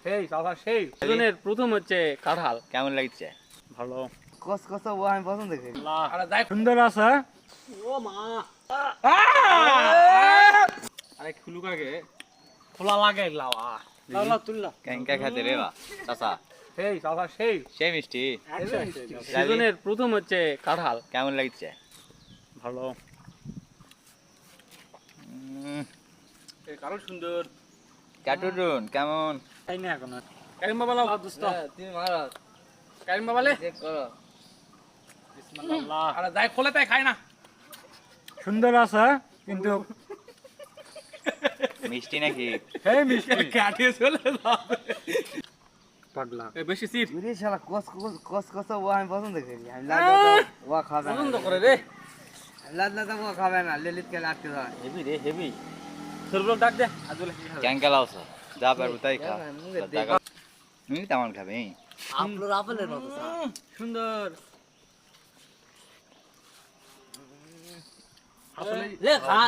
সেই চাচা সেই সিজনের প্রথম হচ্ছে কাঁঠাল। কেমন লাগছে? ভালো। কসকসা ও আমি পছন্দ করি। আরে যাই সুন্দর আছে। ও মা আরে খুলুক আগে খোলা লাগে লাওয়া লাওয়া তুললা কেঙ্কা খেতে রে বা চাচা? সেই চাচা সেই সেই মিষ্টি। সিজনের প্রথম হচ্ছে কাঁঠাল। কেমন লাগছে? ভালো। এই কাঁঠাল সুন্দর। কাটুরুন কেমন? তাই না এখন আর কারিম বাবা লাও দোস্ত তুমি মারাত কারিম বাবা লে চেক করো। বিসমিল্লাহ আরে যাই খোলে তাই খায় না। সুন্দর আছে কিন্তু মিষ্টি নাকি? এই মিষ্টি কাটিয়ে চলে যাবে পাগলা এ বেশি সিট ইরে শালা কসকসা ও আমি পছন্দ করি। আমি লাদা ও খাবে না। পছন্দ করে রে লাদা ও খাবে না, ললিত কে আটকে যায়। হেভি রে হেভি সরবল ডাক দে আজলে কি খাবে কেঙ্কা লাউছ? যা পারবো তাই খা। তুমি তেমন খাবে? আপলোর আপেলের মতো সুন্দর আসলে লে খা